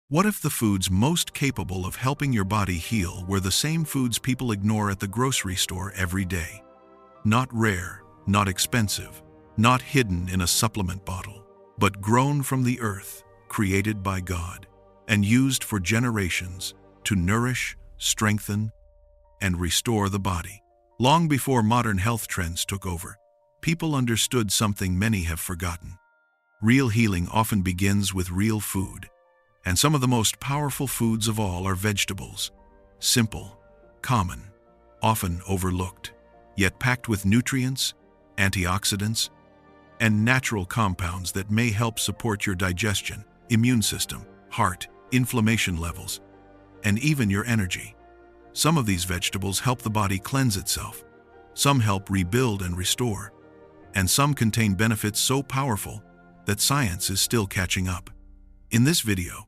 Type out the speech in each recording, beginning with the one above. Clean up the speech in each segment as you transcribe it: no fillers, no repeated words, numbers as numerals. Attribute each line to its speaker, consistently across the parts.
Speaker 1: What if the foods most capable of helping your body heal were the same foods people ignore at the grocery store every day? Not rare, not expensive, not hidden in a supplement bottle, but grown from the earth, created by God, and used for generations to nourish, strengthen, and restore the body. Long before modern health trends took over, people understood something many have forgotten. Real healing often begins with real food, and some of the most powerful foods of all are vegetables. Simple, common, often overlooked, yet packed with nutrients, antioxidants, and natural compounds that may help support your digestion, immune system, heart, inflammation levels, and even your energy. Some of these vegetables help the body cleanse itself. Some help rebuild and restore. And some contain benefits so powerful that science is still catching up. In this video,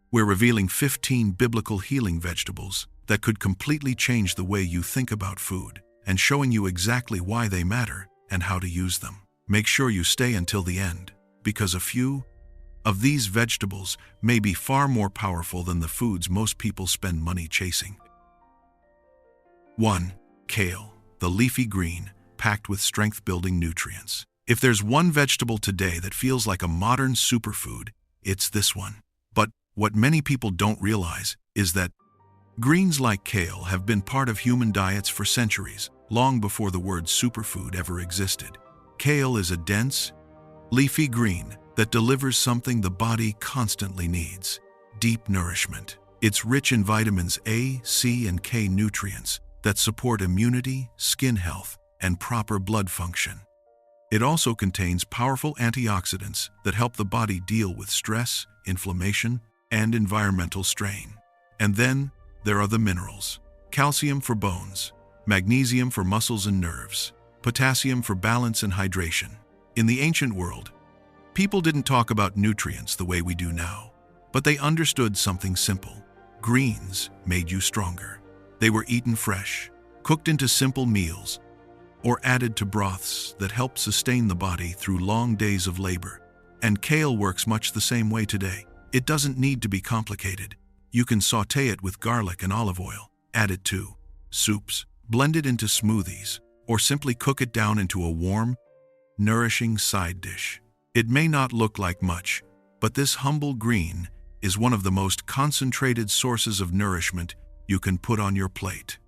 Speaker 1: we're revealing 15 biblical healing vegetables that could completely change the way you think about food, and showing you exactly why they matter and how to use them. Make sure you stay until the end, because a few of these vegetables may be far more powerful than the foods most people spend money chasing. 1. Kale, the leafy green, packed with strength-building nutrients. If there's one vegetable today that feels like a modern superfood, it's this one. But what many people don't realize is that greens like kale have been part of human diets for centuries, long before the word superfood ever existed. Kale is a dense, leafy green that delivers something the body constantly needs: deep nourishment. It's rich in vitamins A, C, and K nutrients that support immunity, skin health, and proper blood function. It also contains powerful antioxidants that help the body deal with stress, inflammation, and environmental strain. And then there are the minerals: calcium for bones, magnesium for muscles and nerves, potassium for balance and hydration. In the ancient world, people didn't talk about nutrients the way we do now, but they understood something simple. Greens made you stronger. They were eaten fresh, cooked into simple meals, or added to broths that helped sustain the body through long days of labor. And kale works much the same way today. It doesn't need to be complicated. You can sauté it with garlic and olive oil, add it to soups, blend it into smoothies, or simply cook it down into a warm, nourishing side dish. It may not look like much, but this humble green is one of the most concentrated sources of nourishment you can put on your plate.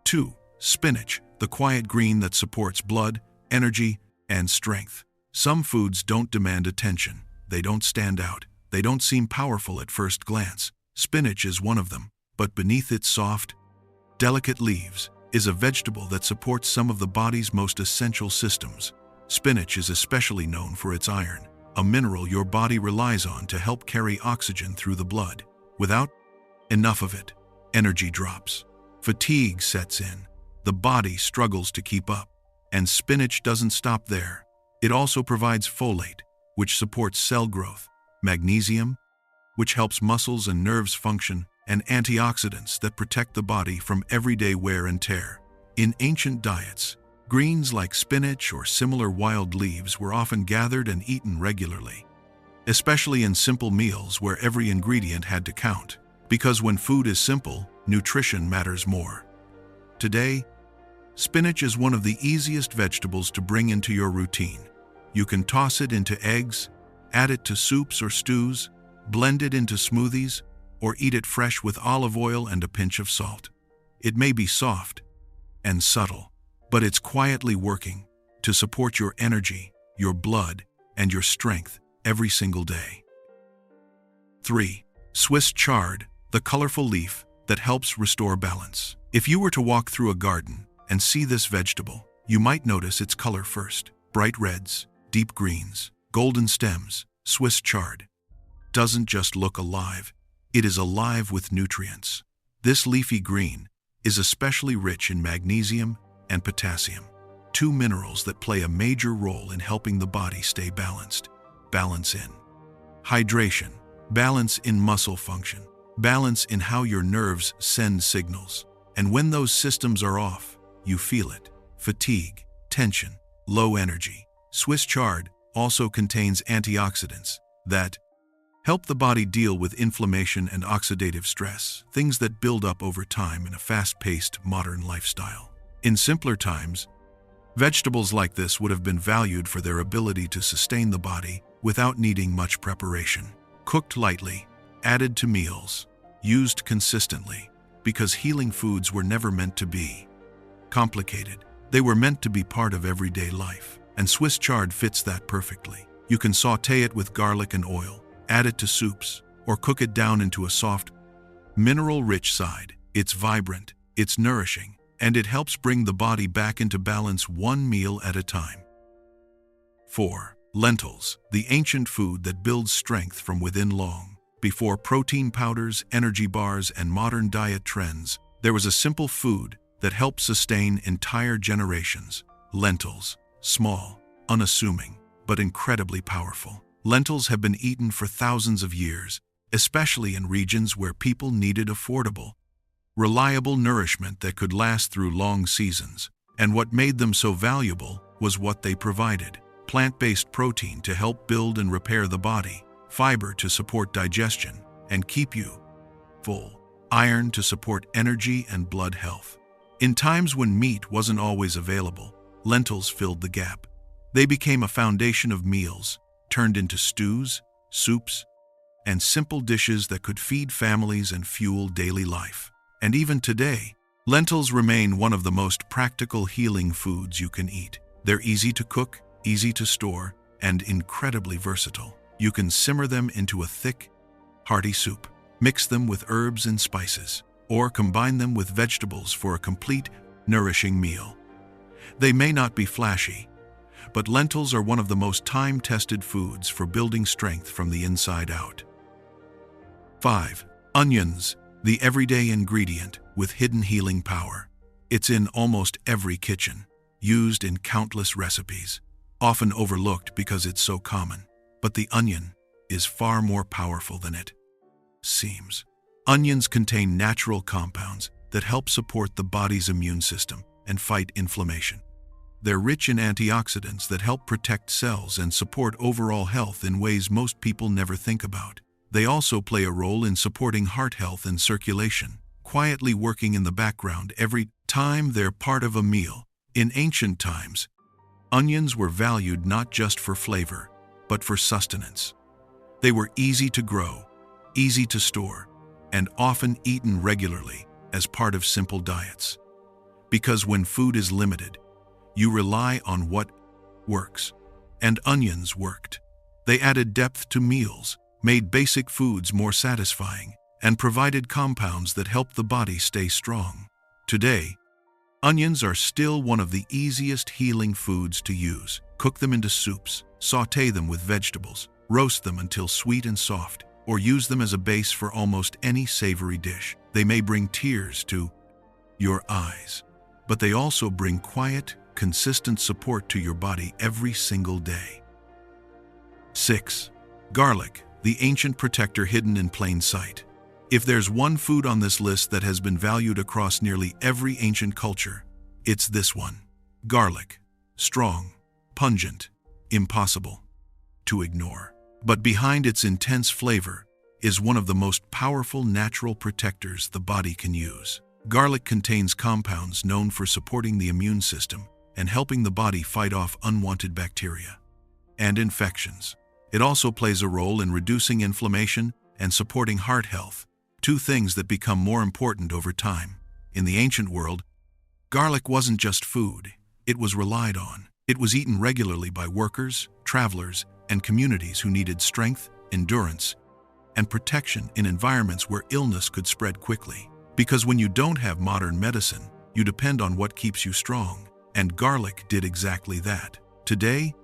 Speaker 1: 2. Spinach, the quiet green that supports blood, energy, and strength. Some foods don't demand attention. They don't stand out. They don't seem powerful at first glance. Spinach is one of them, but beneath its soft, delicate leaves is a vegetable that supports some of the body's most essential systems. Spinach is especially known for its iron, a mineral your body relies on to help carry oxygen through the blood. Without enough of it, energy drops. Fatigue sets in. The body struggles to keep up. And spinach doesn't stop there. It also provides folate, which supports cell growth, magnesium, which helps muscles and nerves function, and antioxidants that protect the body from everyday wear and tear. In ancient diets, greens like spinach or similar wild leaves were often gathered and eaten regularly, especially in simple meals where every ingredient had to count. Because when food is simple, nutrition matters more. Today, spinach is one of the easiest vegetables to bring into your routine. You can toss it into eggs, add it to soups or stews, blend it into smoothies, or eat it fresh with olive oil and a pinch of salt. It may be soft and subtle, but it's quietly working to support your energy, your blood, and your strength every single day. 3. Swiss chard, the colorful leaf that helps restore balance. If you were to walk through a garden and see this vegetable, you might notice its color first: bright reds, deep greens, golden stems. Swiss chard doesn't just look alive, it is alive with nutrients. This leafy green is especially rich in magnesium and potassium, two minerals that play a major role in helping the body stay balanced. Balance in hydration, balance in muscle function, balance in how your nerves send signals. And when those systems are off, you feel it: fatigue, tension, low energy. Swiss chard also contains antioxidants that help the body deal with inflammation and oxidative stress, things that build up over time in a fast-paced, modern lifestyle. In simpler times, vegetables like this would have been valued for their ability to sustain the body without needing much preparation. Cooked lightly, added to meals, used consistently, because healing foods were never meant to be complicated. They were meant to be part of everyday life, and Swiss chard fits that perfectly. You can sauté it with garlic and oil, add it to soups, or cook it down into a soft, mineral-rich side. It's vibrant, it's nourishing, and it helps bring the body back into balance one meal at a time. 4. Lentils, the ancient food that builds strength from within. Long before protein powders, energy bars, and modern diet trends, there was a simple food that helped sustain entire generations. Lentils. Small, unassuming, but incredibly powerful. Lentils have been eaten for thousands of years, especially in regions where people needed affordable, reliable nourishment that could last through long seasons. And what made them so valuable was what they provided: plant-based protein to help build and repair the body, fiber to support digestion and keep you full, iron to support energy and blood health. In times when meat wasn't always available, lentils filled the gap. They became a foundation of meals, turned into stews, soups, and simple dishes that could feed families and fuel daily life. And even today, lentils remain one of the most practical healing foods you can eat. They're easy to cook, easy to store, and incredibly versatile. You can simmer them into a thick, hearty soup, mix them with herbs and spices, or combine them with vegetables for a complete, nourishing meal. They may not be flashy, but lentils are one of the most time-tested foods for building strength from the inside out. 5. Onions, the everyday ingredient with hidden healing power. It's in almost every kitchen, used in countless recipes, often overlooked because it's so common. But the onion is far more powerful than it seems. Onions contain natural compounds that help support the body's immune system and fight inflammation. They're rich in antioxidants that help protect cells and support overall health in ways most people never think about. They also play a role in supporting heart health and circulation, quietly working in the background every time they're part of a meal. In ancient times, onions were valued not just for flavor, but for sustenance. They were easy to grow, easy to store, and often eaten regularly as part of simple diets. Because when food is limited, you rely on what works. And onions worked. They added depth to meals, made basic foods more satisfying, and provided compounds that helped the body stay strong. Today, onions are still one of the easiest healing foods to use. Cook them into soups, sauté them with vegetables, roast them until sweet and soft, or use them as a base for almost any savory dish. They may bring tears to your eyes, but they also bring quiet, consistent support to your body every single day. 6. Garlic, the ancient protector hidden in plain sight. If there's one food on this list that has been valued across nearly every ancient culture, it's this one. Garlic. Strong, pungent, impossible to ignore. But behind its intense flavor is one of the most powerful natural protectors the body can use. Garlic contains compounds known for supporting the immune system and helping the body fight off unwanted bacteria and infections. It also plays a role in reducing inflammation and supporting heart health, two things that become more important over time. In the ancient world, garlic wasn't just food, it was relied on. It was eaten regularly by workers, travelers, and communities who needed strength, endurance, and protection in environments where illness could spread quickly. Because when you don't have modern medicine, you depend on what keeps you strong, and garlic did exactly that. Today,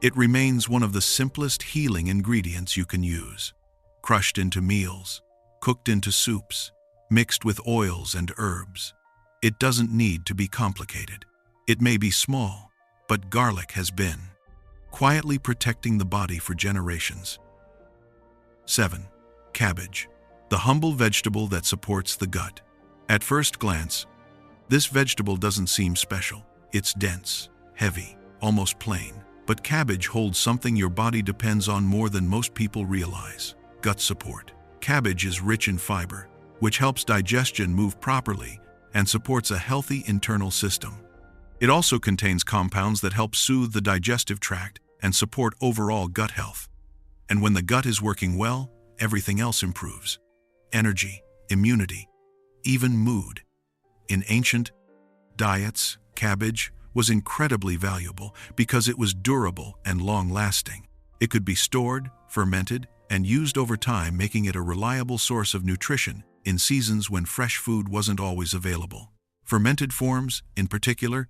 Speaker 1: it remains one of the simplest healing ingredients you can use. Crushed into meals, cooked into soups, mixed with oils and herbs. It doesn't need to be complicated. It may be small, but garlic has been quietly protecting the body for generations. 7. Cabbage, the humble vegetable that supports the gut. At first glance, this vegetable doesn't seem special. It's dense, heavy, almost plain. But cabbage holds something your body depends on more than most people realize: gut support. Cabbage is rich in fiber, which helps digestion move properly and supports a healthy internal system. It also contains compounds that help soothe the digestive tract and support overall gut health. And when the gut is working well, everything else improves. Energy, immunity, even mood. In ancient diets, cabbage was incredibly valuable because it was durable and long-lasting. It could be stored, fermented, and used over time, making it a reliable source of nutrition in seasons when fresh food wasn't always available. Fermented forms, in particular,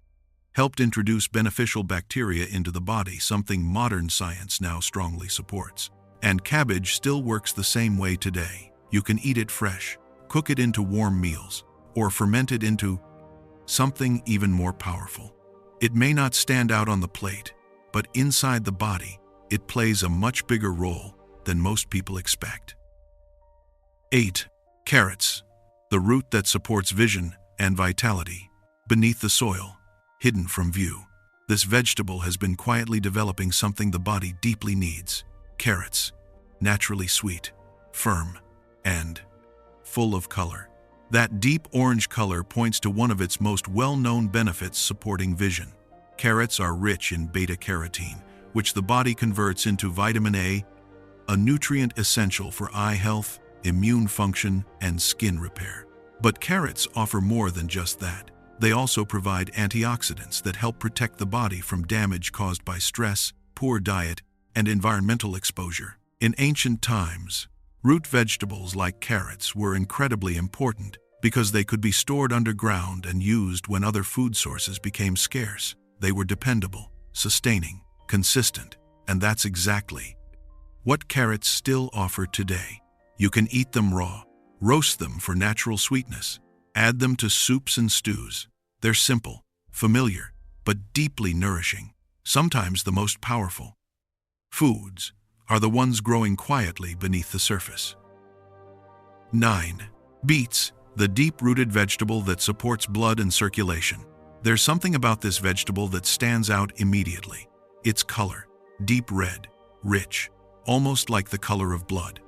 Speaker 1: helped introduce beneficial bacteria into the body, something modern science now strongly supports. And cabbage still works the same way today. You can eat it fresh, cook it into warm meals, or ferment it into something even more powerful. It may not stand out on the plate, but inside the body, it plays a much bigger role than most people expect. 8. Carrots, the root that supports vision and vitality. Beneath the soil, hidden from view, this vegetable has been quietly developing something the body deeply needs. Carrots, naturally sweet, firm, and full of color. That deep orange color points to one of its most well-known benefits: supporting vision. Carrots are rich in beta-carotene, which the body converts into vitamin A, a nutrient essential for eye health, immune function, and skin repair. But carrots offer more than just that. They also provide antioxidants that help protect the body from damage caused by stress, poor diet, and environmental exposure. In ancient times, root vegetables like carrots were incredibly important because they could be stored underground and used when other food sources became scarce. They were dependable, sustaining, consistent, and that's exactly what carrots still offer today. You can eat them raw, roast them for natural sweetness, add them to soups and stews. They're simple, familiar, but deeply nourishing. Sometimes the most powerful foods are the ones growing quietly beneath the surface. 9. Beets, the deep-rooted vegetable that supports blood and circulation. There's something about this vegetable that stands out immediately. Its color, deep red, rich, almost like the color of blood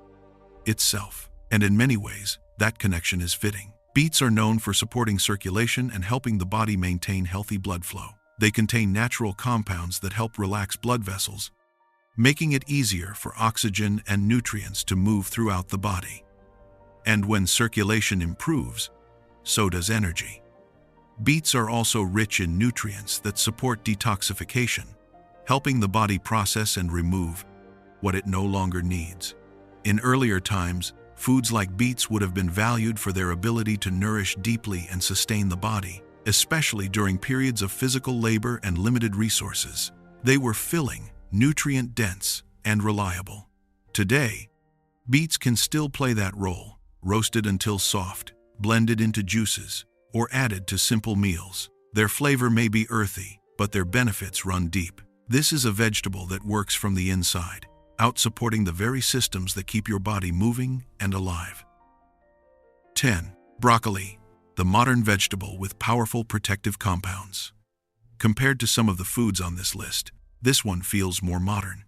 Speaker 1: itself. And in many ways, that connection is fitting. Beets are known for supporting circulation and helping the body maintain healthy blood flow. They contain natural compounds that help relax blood vessels, making it easier for oxygen and nutrients to move throughout the body. And when circulation improves, so does energy. Beets are also rich in nutrients that support detoxification, helping the body process and remove what it no longer needs. In earlier times, foods like beets would have been valued for their ability to nourish deeply and sustain the body, especially during periods of physical labor and limited resources. They were filling, nutrient-dense, and reliable. Today, beets can still play that role, roasted until soft, blended into juices, or added to simple meals. Their flavor may be earthy, but their benefits run deep. This is a vegetable that works from the inside out, supporting the very systems that keep your body moving and alive. 10. Broccoli, the modern vegetable with powerful protective compounds. Compared to some of the foods on this list, this one feels more modern.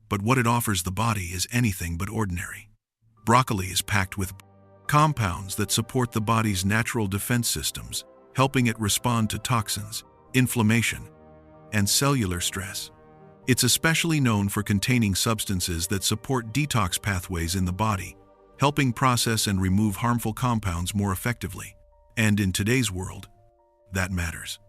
Speaker 1: But what it offers the body is anything but ordinary. Broccoli is packed with compounds that support the body's natural defense systems, helping it respond to toxins, inflammation, and cellular stress. It's especially known for containing substances that support detox pathways in the body, helping process and remove harmful compounds more effectively. And in today's world, that matters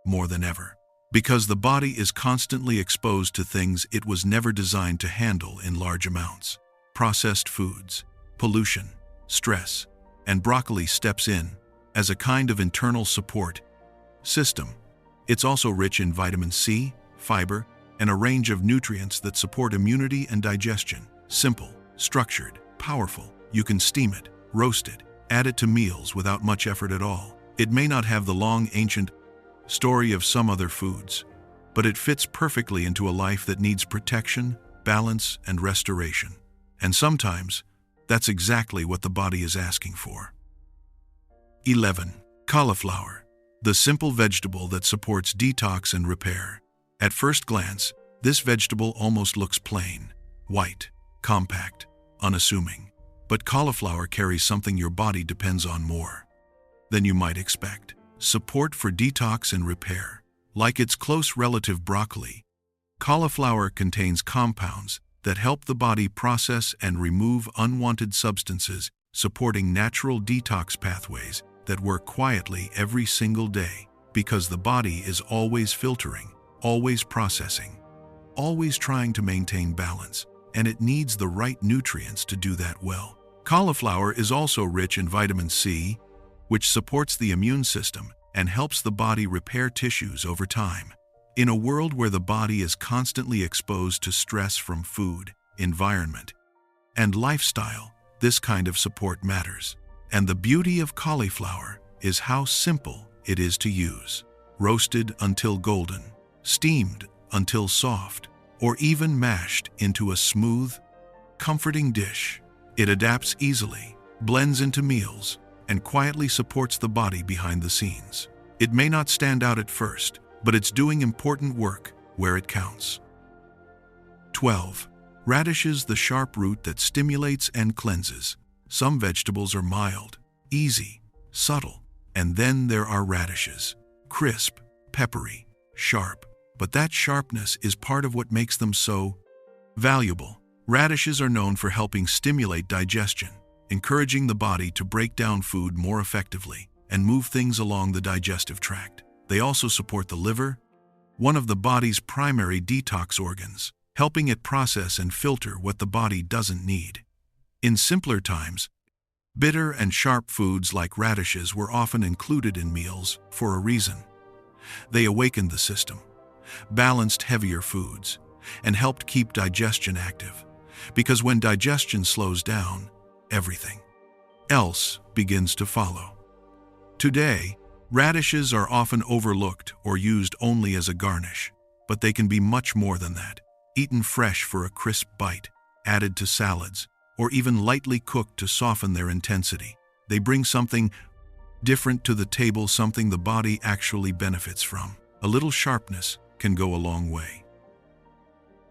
Speaker 1: more than ever, because the body is constantly exposed to things it was never designed to handle in large amounts. Processed foods, pollution, stress, and broccoli steps in as a kind of internal support system. It's also rich in vitamin C, fiber, and a range of nutrients that support immunity and digestion. Simple, structured, powerful. You can steam it, roast it, add it to meals without much effort at all. It may not have the long, ancient story of some other foods, but it fits perfectly into a life that needs protection, balance, and restoration. And sometimes, that's exactly what the body is asking for. 11. Cauliflower, the simple vegetable that supports detox and repair. At first glance, this vegetable almost looks plain, white, compact, unassuming. But cauliflower carries something your body depends on more than you might expect: support for detox and repair. Like its close relative broccoli, cauliflower contains compounds that help the body process and remove unwanted substances, supporting natural detox pathways that work quietly every single day, because the body is always filtering, always processing, always trying to maintain balance, and it needs the right nutrients to do that well. Cauliflower is also rich in vitamin C, which supports the immune system and helps the body repair tissues over time. In a world where the body is constantly exposed to stress from food, environment, and lifestyle, this kind of support matters. And the beauty of cauliflower is how simple it is to use. Roasted until golden, steamed until soft, or even mashed into a smooth, comforting dish, it adapts easily, blends into meals, and quietly supports the body behind the scenes. It may not stand out at first, but it's doing important work where it counts. 12. Radishes, the sharp root that stimulates and cleanses. Some vegetables are mild, easy, subtle, and then there are radishes. Crisp, peppery, sharp. But that sharpness is part of what makes them so valuable. Radishes are known for helping stimulate digestion, encouraging the body to break down food more effectively and move things along the digestive tract. They also support the liver, one of the body's primary detox organs, helping it process and filter what the body doesn't need. In simpler times, bitter and sharp foods like radishes were often included in meals for a reason. They awakened the system, balanced heavier foods, and helped keep digestion active. Because when digestion slows down, everything else begins to follow. Today, radishes are often overlooked or used only as a garnish, but they can be much more than that. Eaten fresh for a crisp bite, added to salads, or even lightly cooked to soften their intensity, they bring something different to the table, something the body actually benefits from. A little sharpness can go a long way.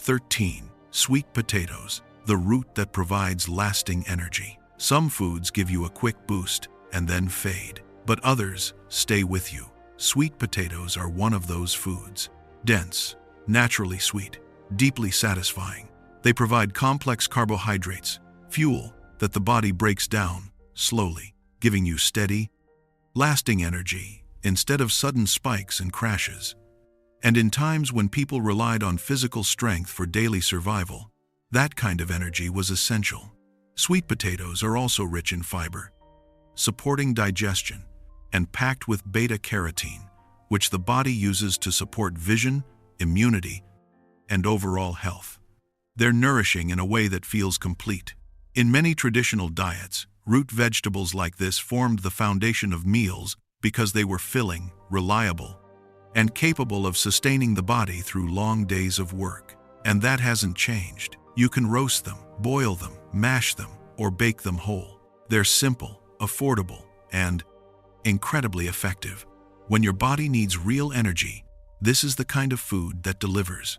Speaker 1: 13. Sweet potatoes, the root that provides lasting energy. Some foods give you a quick boost and then fade, but others stay with you. Sweet potatoes are one of those foods. Dense, naturally sweet, deeply satisfying. They provide complex carbohydrates, fuel that the body breaks down slowly, giving you steady, lasting energy instead of sudden spikes and crashes. And in times when people relied on physical strength for daily survival, that kind of energy was essential. Sweet potatoes are also rich in fiber, supporting digestion, and packed with beta-carotene, which the body uses to support vision, immunity, and overall health. They're nourishing in a way that feels complete. In many traditional diets, root vegetables like this formed the foundation of meals because they were filling, reliable, and capable of sustaining the body through long days of work. And that hasn't changed. You can roast them, boil them, mash them, or bake them whole. They're simple, affordable, and incredibly effective. When your body needs real energy, this is the kind of food that delivers.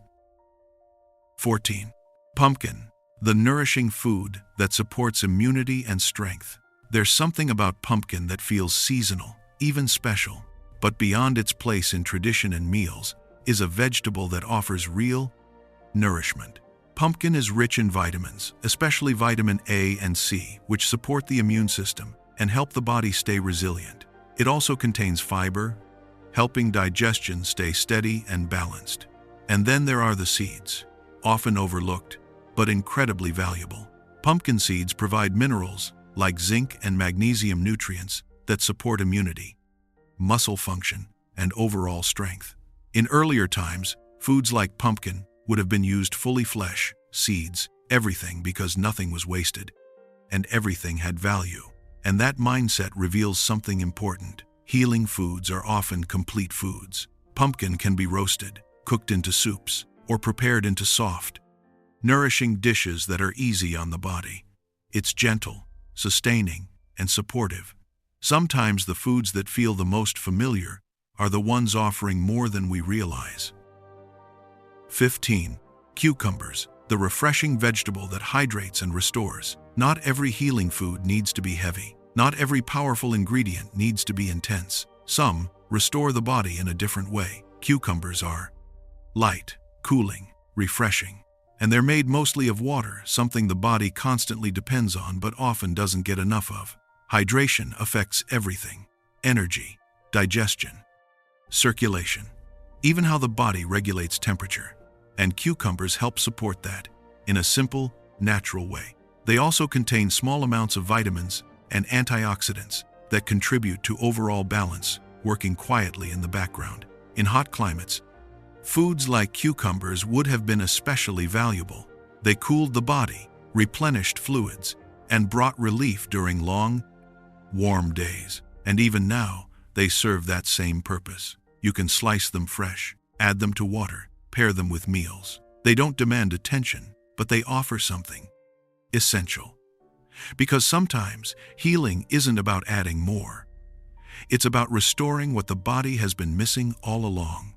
Speaker 1: 14. Pumpkin, the nourishing food that supports immunity and strength. There's something about pumpkin that feels seasonal, even special. But beyond its place in tradition and meals is a vegetable that offers real nourishment. Pumpkin is rich in vitamins, especially vitamin A and C, which support the immune system and help the body stay resilient. It also contains fiber, helping digestion stay steady and balanced. And then there are the seeds, often overlooked, but incredibly valuable. Pumpkin seeds provide minerals like zinc and magnesium nutrients that support immunity, muscle function, and overall strength. In earlier times, foods like pumpkin would have been used fully: flesh, seeds, everything, because nothing was wasted, and everything had value. And that mindset reveals something important. Healing foods are often complete foods. Pumpkin can be roasted, cooked into soups, or prepared into soft, nourishing dishes that are easy on the body. It's gentle, sustaining, and supportive. Sometimes the foods that feel the most familiar are the ones offering more than we realize. 15. Cucumbers, the refreshing vegetable that hydrates and restores. Not every healing food needs to be heavy. Not every powerful ingredient needs to be intense. Some restore the body in a different way. Cucumbers are light, cooling, refreshing, and they're made mostly of water, something the body constantly depends on but often doesn't get enough of. Hydration affects everything: energy, digestion, circulation, even how the body regulates temperature. And cucumbers help support that in a simple, natural way. They also contain small amounts of vitamins and antioxidants that contribute to overall balance, working quietly in the background. In hot climates, foods like cucumbers would have been especially valuable. They cooled the body, replenished fluids, and brought relief during long, warm days. And even now, they serve that same purpose. You can slice them fresh, add them to water, pair them with meals. They don't demand attention, but they offer something essential. Because sometimes healing isn't about adding more. It's about restoring what the body has been missing all along.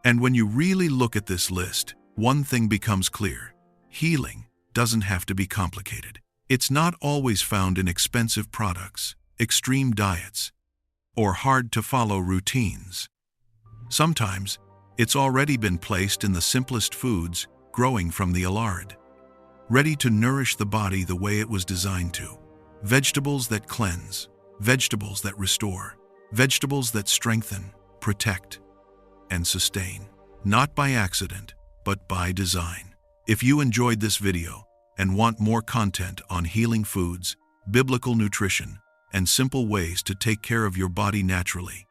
Speaker 1: And when you really look at this list, one thing becomes clear: healing doesn't have to be complicated. It's not always found in expensive products, extreme diets, or hard-to-follow routines. Sometimes, it's already been placed in the simplest foods growing from the alard, ready to nourish the body the way it was designed to. Vegetables that cleanse, vegetables that restore, vegetables that strengthen, protect, and sustain. Not by accident, but by design. If you enjoyed this video and want more content on healing foods, biblical nutrition, and simple ways to take care of your body naturally,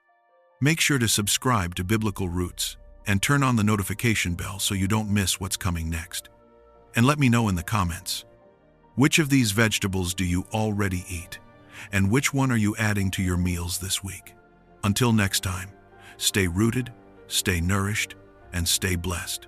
Speaker 1: make sure to subscribe to Biblical Roots and turn on the notification bell so you don't miss what's coming next. And let me know in the comments, which of these vegetables do you already eat? And which one are you adding to your meals this week? Until next time, stay rooted, stay nourished, and stay blessed.